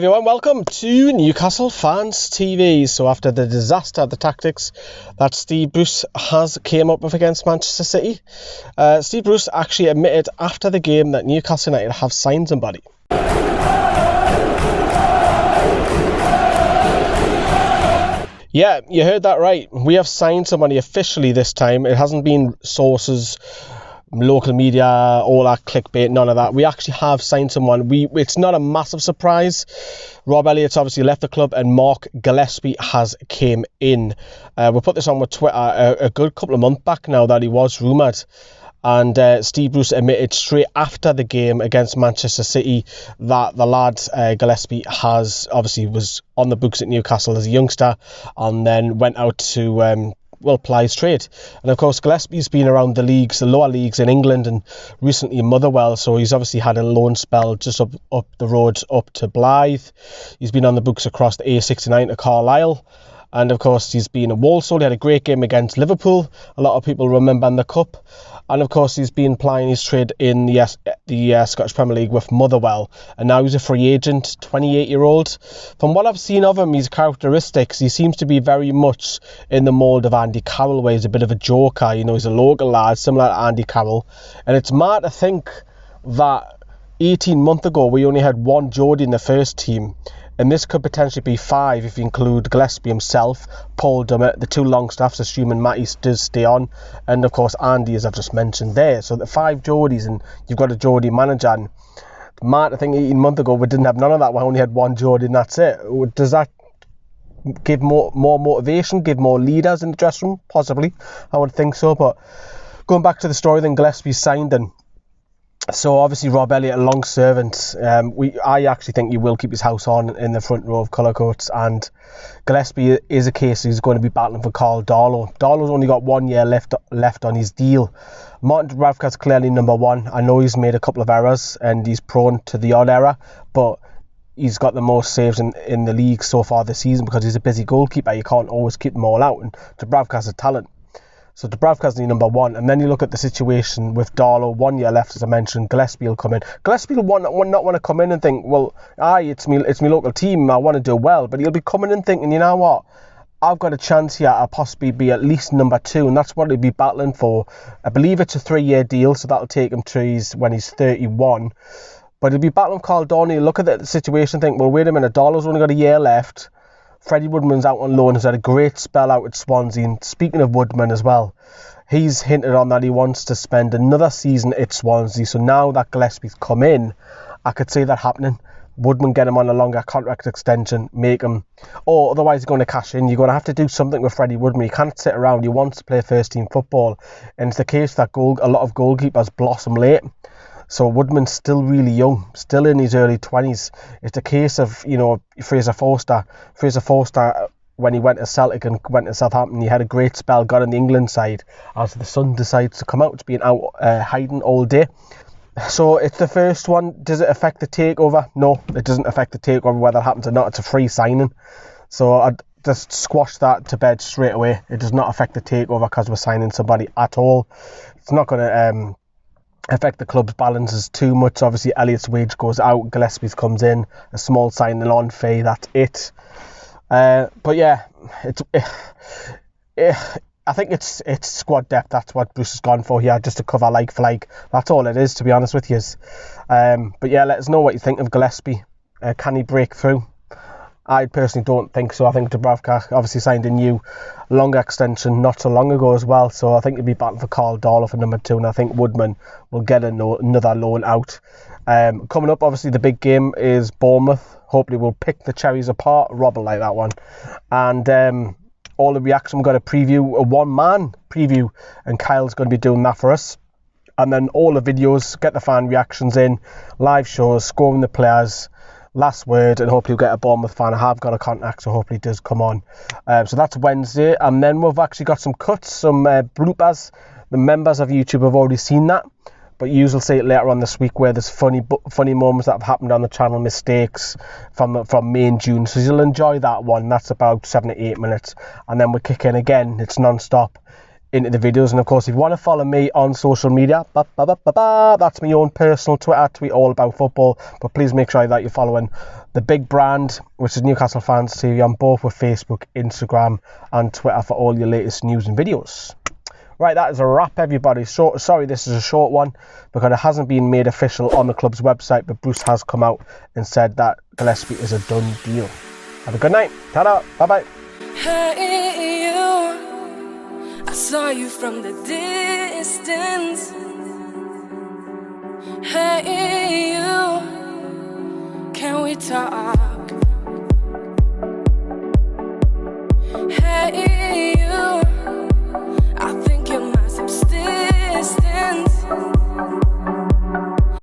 Everyone, welcome to Newcastle Fans TV. So after the disaster, the tactics that Steve Bruce has came up with against Manchester City, Steve Bruce actually admitted after the game that Newcastle United have signed somebody. Yeah, you heard that right. We have signed somebody officially this time. It hasn't been sources, local media, all that clickbait, none of that. We actually have signed someone. It's not a massive surprise. Rob Elliott's obviously left the club and Mark Gillespie has came in. We put this on with Twitter a good couple of months back now that he was rumoured. And Steve Bruce admitted straight after the game against Manchester City that the lad Gillespie was on the books at Newcastle as a youngster and then went out to ply his trade. And of course Gillespie's been around the lower leagues in England and recently in Motherwell, so he's obviously had a loan spell just up the road up to Blyth. He's been on the books across the A69 to Carlisle. And of course he's been at Walsall. He had a great game against Liverpool. A lot of people remember in the Cup. And of course he's been plying his trade in the Scottish Premier League with Motherwell. And now he's a free agent, 28-year-old. From what I've seen of him, his characteristics, he seems to be very much in the mould of Andy Carroll, where he's a bit of a joker. You know, he's a local lad, similar to Andy Carroll. And it's mad to think that 18 months ago we only had one Geordie in the first team. And this could potentially be 5 if you include Gillespie himself, Paul Dummett, the 2 Longstaffs, assuming Matty does stay on, and of course Andy, as I've just mentioned there. So the 5 Geordies, and you've got a Geordie manager. And Matt, I think 18 months ago we didn't have none of that. We only had one Geordie and that's it. Does that give more motivation, give more leaders in the dressing room? Possibly, I would think so. But going back to the story, then Gillespie signed and so obviously Rob Elliott, a long servant. I actually think he will keep his house on in the front row of colour coats, and Gillespie is a case he's going to be battling for Carl Darlow. Darlow's only got 1 year left on his deal. Martin Dubravka's clearly number 1. I know he's made a couple of errors and he's prone to the odd error, but he's got the most saves in the league so far this season because he's a busy goalkeeper. You can't always keep them all out, and Dubravka's a talent. So Dubravka's the number 1, and then you look at the situation with Darlow, 1 year left, as I mentioned. Gillespie will come in. Gillespie will not want to come in and think, well, it's me local team, I want to do well, but he'll be coming in thinking, you know what, I've got a chance here, I'll possibly be at least number 2, and that's what he'll be battling for. I believe it's a 3-year deal, so that'll take him to when he's 31. But he'll be battling Carl Darlow. Look at the situation and think, well, wait a minute, Darlow's only got a year left. Freddie Woodman's out on loan, has had a great spell out at Swansea. And speaking of Woodman as well, he's hinted on that he wants to spend another season at Swansea. So now that Gillespie's come in, I could see that happening. Woodman get him on a longer contract extension, make him, or otherwise he's going to cash in. You're going to have to do something with Freddie Woodman. He can't sit around. He wants to play first team football, and it's the case that a lot of goalkeepers blossom late. So Woodman's still really young, still in his early 20s. It's a case of, Fraser Forster, when he went to Celtic and went to Southampton, he had a great spell, got on the England side, as the son decides to come out. It's been out hiding all day. So it's the first one. Does it affect the takeover? No, it doesn't affect the takeover, whether it happens or not. It's a free signing. So I'd just squash that to bed straight away. It does not affect the takeover because we're signing somebody at all. It's not going to affect the club's balances too much. Obviously Elliott's wage goes out, Gillespie's comes in, a small signing on fee, that's it. But yeah, I think it's squad depth. That's what Bruce has gone for here, just to cover like for like. That's all it is, to be honest with you. But yeah, let us know what you think of Gillespie. Can he break through? I personally don't think so. I think Dubravka obviously signed a new longer extension not so long ago as well, so I think he'll be battling for Carl Darlow for number 2, and I think Woodman will get another loan out. Coming up, obviously the big game is Bournemouth. Hopefully we'll pick the cherries apart. Rob will like that one. And all the reaction, we've got a preview, a one-man preview, and Kyle's going to be doing that for us. And then all the videos, get the fan reactions in, live shows, scoring the players, last word, and hopefully we'll get a Bournemouth fan. I have got a contact, so hopefully it does come on. So that's Wednesday, and then we've actually got some cuts, some bloopers. The members of YouTube have already seen that, but you will see it later on this week where there's funny moments that have happened on the channel, mistakes from May and June. So you'll enjoy that one. That's about 7 to 8 minutes, and then we kick in again. It's non-stop into the videos. And of course, if you want to follow me on social media, that's my own personal Twitter. I tweet all about football, but please make sure that you're following the big brand, which is Newcastle Fans TV, on both with Facebook, Instagram and Twitter for all your latest news and videos. Right, that is a wrap, everybody. So, sorry this is a short one because it hasn't been made official on the club's website, but Bruce has come out and said that Gillespie is a done deal. Have a good night. Ta-da. Bye-bye. Hey, you, I saw you from the distance. Hey, you, can we talk?